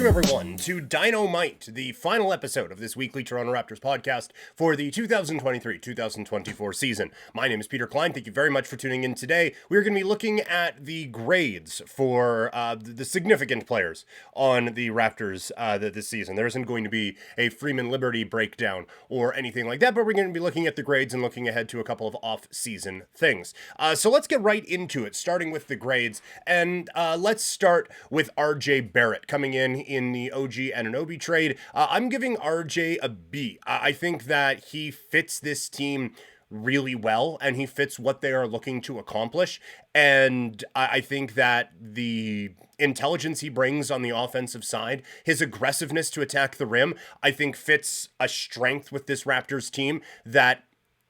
everyone, to DinoMight, the final episode of this weekly Toronto Raptors podcast for the 2023-2024 season. My name is Peter Klein. Thank you very much for tuning in today. We're going to be looking at the grades for the significant players on the Raptors this season. There isn't going to be a Freeman Liberty breakdown or anything like that, but we're going to be looking at the grades and looking ahead to a couple of off-season things. So let's get right into it, starting with the grades, and let's start with RJ Barrett coming in the OG Anunoby trade. I'm giving RJ a B. I think that he fits this team really well, and he fits what they are looking to accomplish. And I think that the intelligence he brings on the offensive side, his aggressiveness to attack the rim, I think fits a strength with this Raptors team that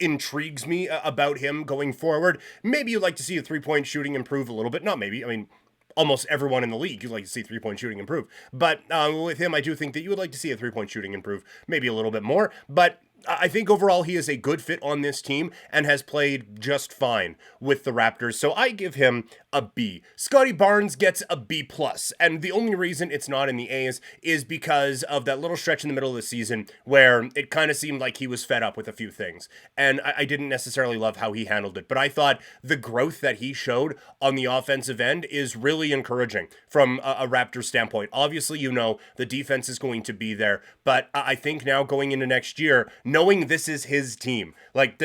intrigues me about him going forward. Maybe you'd like to see a three-point shooting improve a little bit. Not maybe. I mean, almost everyone in the league, you'd like to see three-point shooting improve. But with him, I do think that you would like to see a three-point shooting improve maybe a little bit more. But I think overall he is a good fit on this team and has played just fine with the Raptors. So I give him a B. Scotty Barnes gets a B+. And the only reason it's not in the A's is because of that little stretch in the middle of the season where it kind of seemed like he was fed up with a few things. And I didn't necessarily love how he handled it. But I thought the growth that he showed on the offensive end is really encouraging from a Raptors standpoint. Obviously, you know, the defense is going to be there. But I think now going into next year, knowing this is his team, like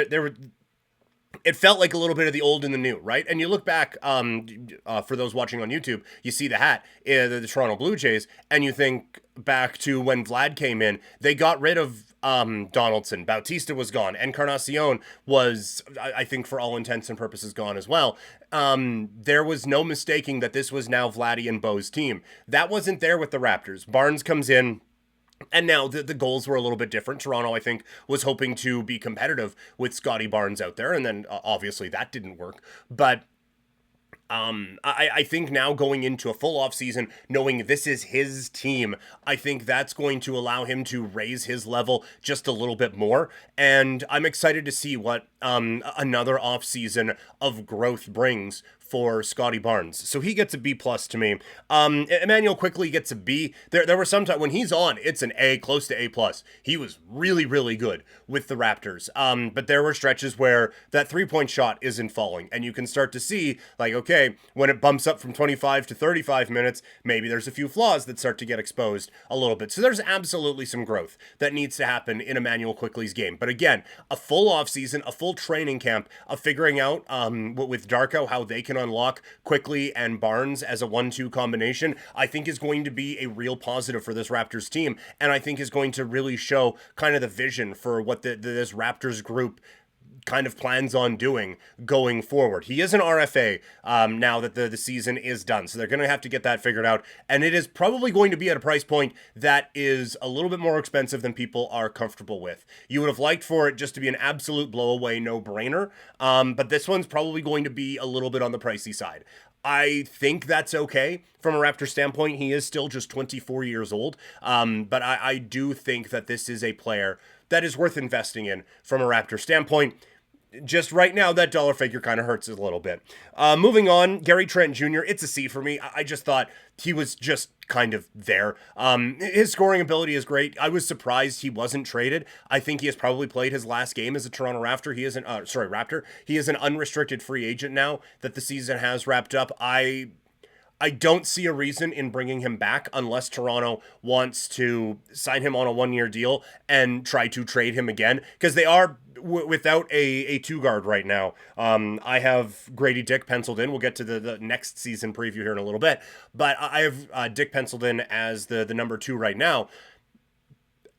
it felt like a little bit of the old and the new, right? And you look back, for those watching on YouTube, you see the hat, the Toronto Blue Jays, and you think back to when Vlad came in, they got rid of Donaldson, Bautista was gone, Encarnacion was, I think for all intents and purposes, gone as well. There was no mistaking that this was now Vladdy and Bo's team. That wasn't there with the Raptors. Barnes comes in, and now the goals were a little bit different. Toronto, I think, was hoping to be competitive with Scotty Barnes out there, and then obviously that didn't work. But I think now going into a full off season, knowing this is his team, I think that's going to allow him to raise his level just a little bit more. And I'm excited to see what another off season of growth brings for Scotty Barnes. So he gets a B+ to me. Emmanuel quickly gets a B. There were some times when he's on, it's an A, close to A+. He was really, really good with the Raptors. But there were stretches where that three-point shot isn't falling, and you can start to see, like, okay, when it bumps up from 25 to 35 minutes, maybe there's a few flaws that start to get exposed a little bit. So there's absolutely some growth that needs to happen in Emmanuel Quickly's game. But again, a full offseason, a full training camp of figuring out with Darko how they can unlock Quickly and Barnes as a 1-2 combination, I think is going to be a real positive for this Raptors team, and I think is going to really show kind of the vision for what this Raptors group kind of plans on doing going forward. He is an RFA now that the season is done, so they're going to have to get that figured out, and it is probably going to be at a price point that is a little bit more expensive than people are comfortable with. You would have liked for it just to be an absolute blow-away no-brainer, but this one's probably going to be a little bit on the pricey side. I think that's okay from a Raptor standpoint. He is still just 24 years old, but I do think that this is a player that is worth investing in from a Raptor standpoint. Just right now, that dollar figure kind of hurts a little bit. Moving on, Gary Trent Jr., it's a C for me. I just thought he was just kind of there. His scoring ability is great. I was surprised he wasn't traded. I think he has probably played his last game as a Toronto Raptor. Raptor. He is an unrestricted free agent now that the season has wrapped up. I don't see a reason in bringing him back unless Toronto wants to sign him on a 1-year deal and try to trade him again, because they are without a two-guard right now. I have Grady Dick penciled in. We'll get to the next season preview here in a little bit, but I have Dick penciled in as the number 2 right now.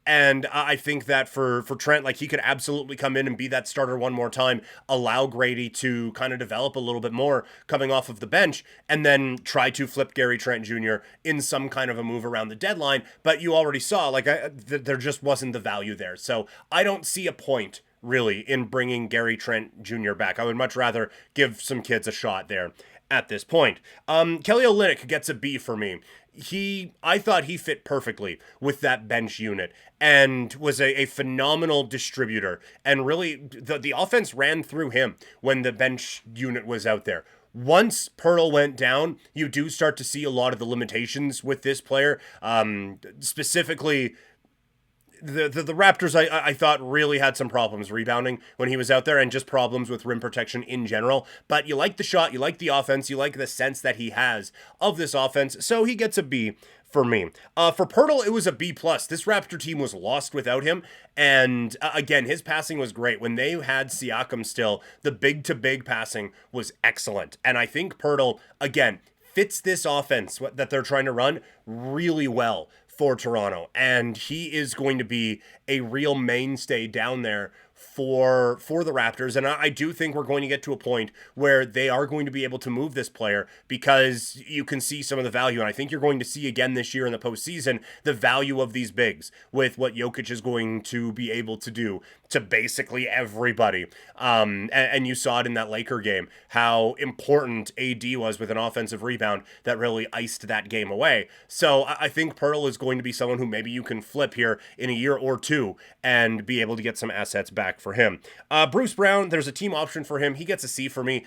And I think that for Trent, like, he could absolutely come in and be that starter one more time, allow Grady to kind of develop a little bit more coming off of the bench, and then try to flip Gary Trent Jr. in some kind of a move around the deadline. But you already saw, like, there just wasn't the value there. So I don't see a point, really, in bringing Gary Trent Jr. back. I would much rather give some kids a shot there at this point. Kelly Olynyk gets a B for me. I thought he fit perfectly with that bench unit and was a phenomenal distributor. And really, the offense ran through him when the bench unit was out there. once Pirtle went down, you do start to see a lot of the limitations with this player. Specifically, the Raptors, I thought, really had some problems rebounding when he was out there, and just problems with rim protection in general. But you like the shot, you like the offense, you like the sense that he has of this offense, so he gets a B for me. For Pirtle, it was a B+. This Raptor team was lost without him, and again, his passing was great. When they had Siakam still, the big-to-big passing was excellent. And I think Pirtle, again, fits this offense that they're trying to run really well for Toronto, and he is going to be a real mainstay down there for the Raptors. And I do think we're going to get to a point where they are going to be able to move this player, because you can see some of the value. And I think you're going to see again this year in the postseason the value of these bigs with what Jokic is going to be able to do to basically everybody. And you saw it in that Laker game, how important AD was with an offensive rebound that really iced that game away. So I think Pirtle is going to be someone who maybe you can flip here in a year or two and be able to get some assets back for him. Bruce Brown, there's a team option for him. He gets a C for me.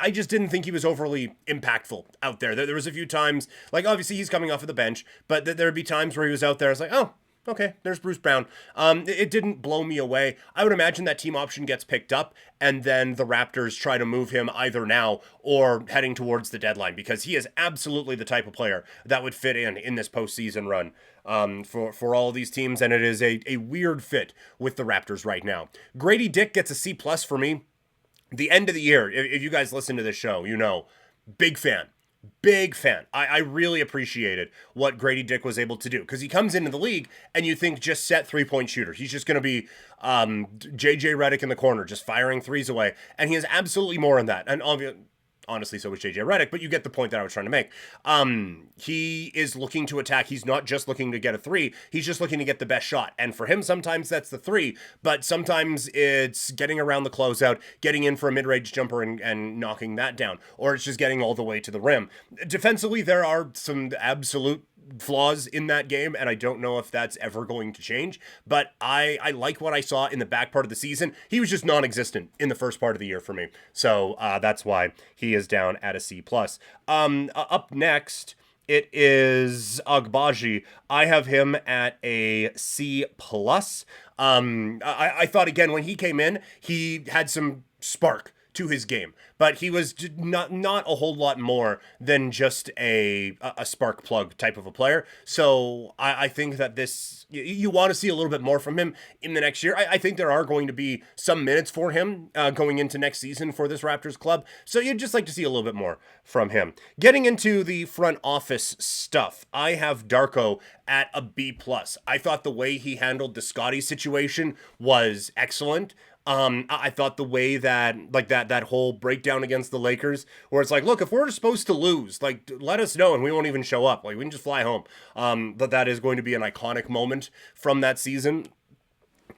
I just didn't think he was overly impactful out there. There was a few times, like obviously he's coming off of the bench, but there would be times where he was out there. I was like, oh, okay, there's Bruce Brown. It didn't blow me away. I would imagine that team option gets picked up, and then the Raptors try to move him either now or heading towards the deadline, because he is absolutely the type of player that would fit in this postseason run for all these teams, and it is a weird fit with the Raptors right now. Grady Dick gets a C+ for me. The end of the year, if you guys listen to this show, you know, big fan. Big fan. I really appreciated what Grady Dick was able to do, because he comes into the league and you think just set 3-point shooter. He's just going to be JJ Redick in the corner, just firing threes away. And he is absolutely more than that. And honestly, so was JJ Redick, but you get the point that I was trying to make. He is looking to attack. He's not just looking to get a three. He's just looking to get the best shot. And for him, sometimes that's the three, but sometimes it's getting around the closeout, getting in for a mid-range jumper and knocking that down, or it's just getting all the way to the rim. Defensively, there are some absolute flaws in that game, and I don't know if that's ever going to change, but I like what I saw in the back part of the season. He was just non-existent in the first part of the year for me, so that's why he is down at a C+. Up next, it is Agbaji. I have him at a C+. I thought, again, when he came in, he had some spark to his game, but he was not a whole lot more than just a spark plug type of a player. So I think that this, you want to see a little bit more from him in the next year. I think there are going to be some minutes for him going into next season for this Raptors club, so you'd just like to see a little bit more from him. Getting into the front office stuff, I have Darko at a B+. I thought the way he handled the Scottie situation was excellent. I thought the way that, like, that whole breakdown against the Lakers, where it's like, look, if we're supposed to lose, like, let us know and we won't even show up. Like, we can just fly home. That is going to be an iconic moment from that season.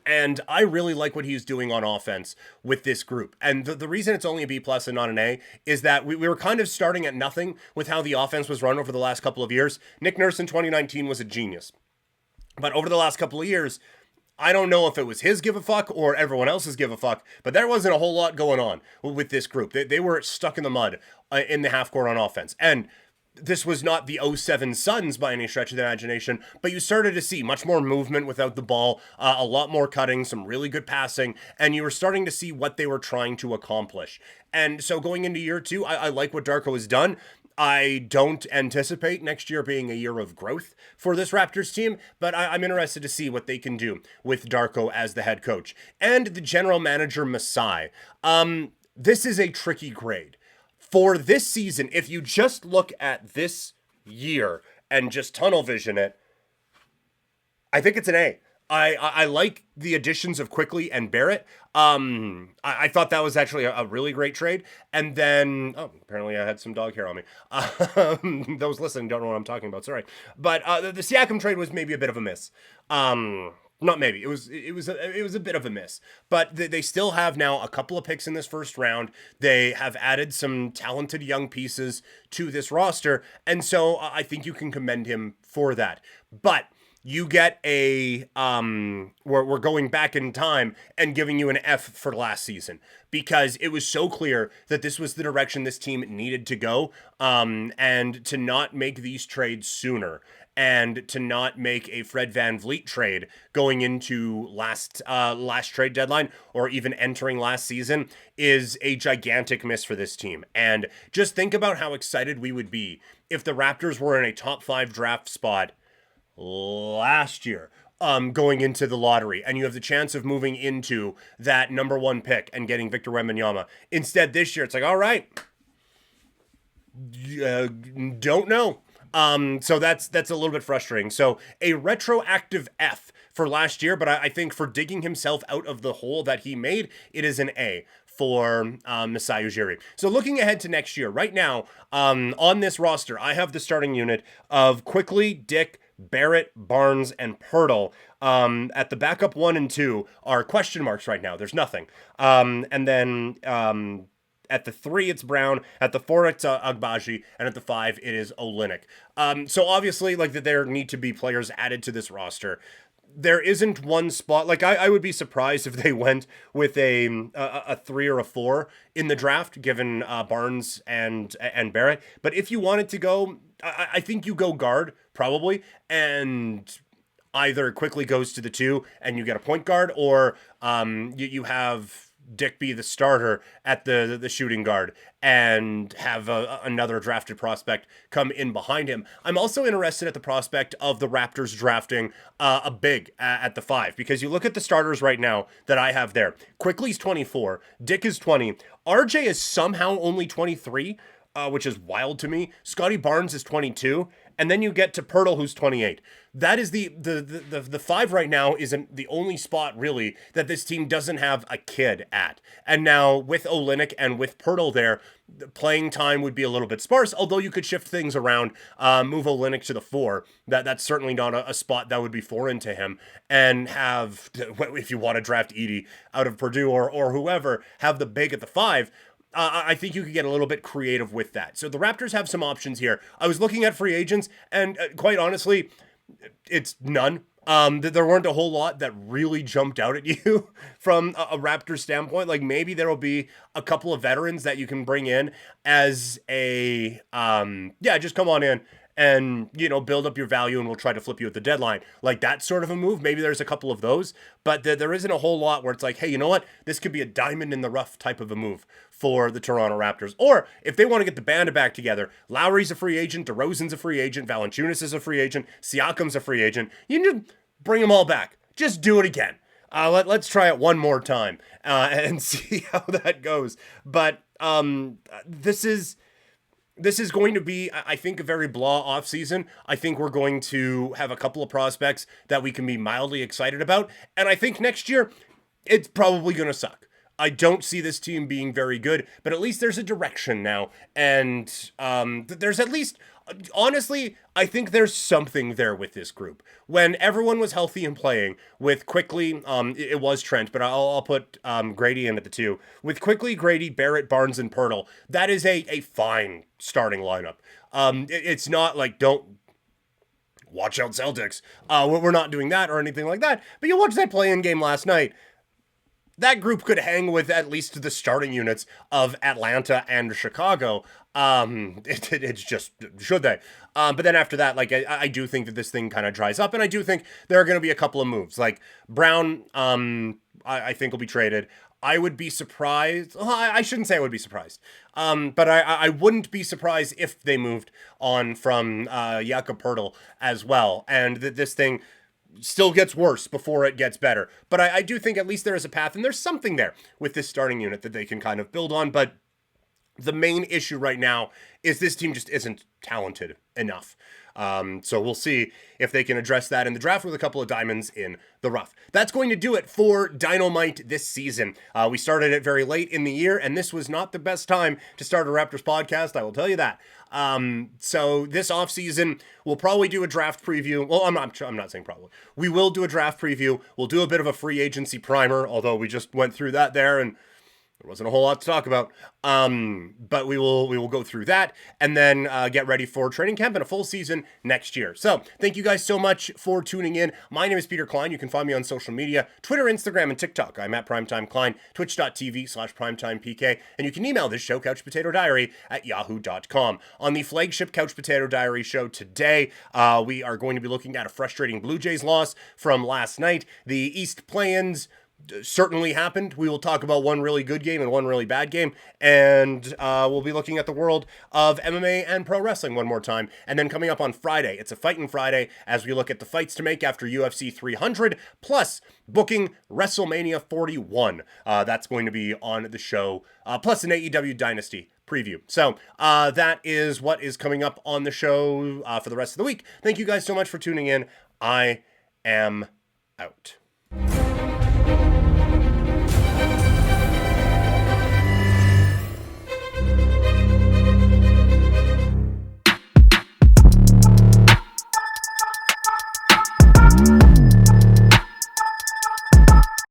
And I really like what he's doing on offense with this group. And the reason it's only a B+ and not an A is that we were kind of starting at nothing with how the offense was run over the last couple of years. Nick Nurse in 2019 was a genius. But over the last couple of years, I don't know if it was his give a fuck or everyone else's give a fuck, but there wasn't a whole lot going on with this group. They were stuck in the mud in the half court on offense. And this was not the 07 Suns by any stretch of the imagination, but you started to see much more movement without the ball, a lot more cutting, some really good passing, and you were starting to see what they were trying to accomplish. And so going into year two, I like what Darko has done. I don't anticipate next year being a year of growth for this Raptors team, but I'm interested to see what they can do with Darko as the head coach. And the general manager, Masai. This is a tricky grade. For this season, if you just look at this year and just tunnel vision it, I think it's an A. I like the additions of Quickly and Barrett. I thought that was actually a really great trade. And then, apparently I had some dog hair on me. Those listening don't know what I'm talking about. Sorry. But the Siakam trade was maybe a bit of a miss. Not maybe. It was a bit of a miss. But they still have now a couple of picks in this first round. They have added some talented young pieces to this roster. And so I think you can commend him for that. But you get we're going back in time and giving you an F for last season, because it was so clear that this was the direction this team needed to go, and to not make these trades sooner, and to not make a Fred VanVleet trade going into last trade deadline, or even entering last season, is a gigantic miss for this team. And just think about how excited we would be if the Raptors were in a top 5 draft spot last year, going into the lottery, and you have the chance of moving into that number 1 pick and getting Victor Wembanyama. Instead, this year, it's like, all right, don't know. So that's a little bit frustrating. So a retroactive F for last year, but I think for digging himself out of the hole that he made, it is an A for Masai Ujiri. So looking ahead to next year, right now, on this roster, I have the starting unit of Quickly, Dick, Barrett, Barnes, and Pirtle. At the backup 1 and 2 are question marks right now. There's nothing. And then at the 3, it's Brown. At the 4, it's Agbaji. And at the 5, it is Olynyk. So obviously, like, there need to be players added to this roster. There isn't one spot. Like, I would be surprised if they went with a 3 or a 4 in the draft, given Barnes and Barrett. But if you wanted to go, I think you go guard, probably, and either Quickly goes to the 2 and you get a point guard, or you have Dick be the starter at the shooting guard and have another drafted prospect come in behind him. I'm also interested at the prospect of the Raptors drafting a big at the 5, because you look at the starters right now that I have there. Quickly's 24, Dick is 20, RJ is somehow only 23, which is wild to me. Scotty Barnes is 22, and then you get to Pirtle, who's 28. That is the 5 right now isn't the only spot really that this team doesn't have a kid at. And now with Olynyk and with Pirtle there, the playing time would be a little bit sparse, although you could shift things around, move Olynyk to the 4. That's certainly not a spot that would be foreign to him, and have, if you want to draft Edey out of Purdue or whoever, have the big at the 5. I think you could get a little bit creative with that. So the Raptors have some options here. I was looking at free agents, and quite honestly, it's none. There weren't a whole lot that really jumped out at you from a Raptors standpoint. Like, maybe there will be a couple of veterans that you can bring in as a, just come on in and, build up your value, and we'll try to flip you at the deadline. Like, that sort of a move. Maybe there's a couple of those, but there isn't a whole lot where it's like, hey, you know what? This could be a diamond in the rough type of a move for the Toronto Raptors. Or if they want to get the band back together, Lowry's a free agent, DeRozan's a free agent, Valanciunas is a free agent, Siakam's a free agent. You can just bring them all back. Just do it again. Let's try it one more time and see how that goes. But this is going to be, I think, a very blah offseason. I think we're going to have a couple of prospects that we can be mildly excited about. And I think next year, it's probably going to suck. I don't see this team being very good, but at least there's a direction now. And there's at least, honestly, I think there's something there with this group. When everyone was healthy and playing, with Quickly, it was Trent, but I'll put Grady in at the 2. With Quickly, Grady, Barrett, Barnes, and Pirtle, that is a fine starting lineup. It's not like, don't watch out Celtics. We're not doing that or anything like that. But you watched that play-in game last night. That group could hang with at least the starting units of Atlanta and Chicago. It's just, should they? But then after that, like, I do think that this thing kind of dries up, and I do think there are going to be a couple of moves. Like, Brown, I think will be traded. I would be surprised. Well, I shouldn't say I would be surprised. But I wouldn't be surprised if they moved on from Jakob Poeltl as well. And this thing still gets worse before it gets better. But I do think at least there is a path, and there's something there with this starting unit that they can kind of build on. But the main issue right now is this team just isn't talented enough. So we'll see if they can address that in the draft with a couple of diamonds in the rough. That's going to do it for DinoMight this season. We started it very late in the year, and this was not the best time to start a Raptors podcast, I will tell you that. So this offseason, we'll probably do a draft preview. Well, I'm not saying probably. We will do a draft preview. We'll do a bit of a free agency primer, although we just went through that there, and There wasn't a whole lot to talk about, but we will go through that and then get ready for training camp and a full season next year. So thank you guys so much for tuning in. My name is Peter Klein. You can find me on social media, Twitter, Instagram, and TikTok. I'm at Primetime Klein, twitch.tv/primetimepk, and you can email this show, couchpotatodiary@yahoo.com. On the flagship Couch Potato Diary show today, we are going to be looking at a frustrating Blue Jays loss from last night. The East Play-ins certainly happened. We will talk about one really good game and one really bad game, and we'll be looking at the world of MMA and pro wrestling one more time. And then coming up on Friday, it's a Fightin' Friday as we look at the fights to make after UFC 300, plus booking WrestleMania 41. That's going to be on the show, plus an AEW Dynasty preview. So that is what is coming up on the show for the rest of the week. Thank you guys so much for tuning in. I am out.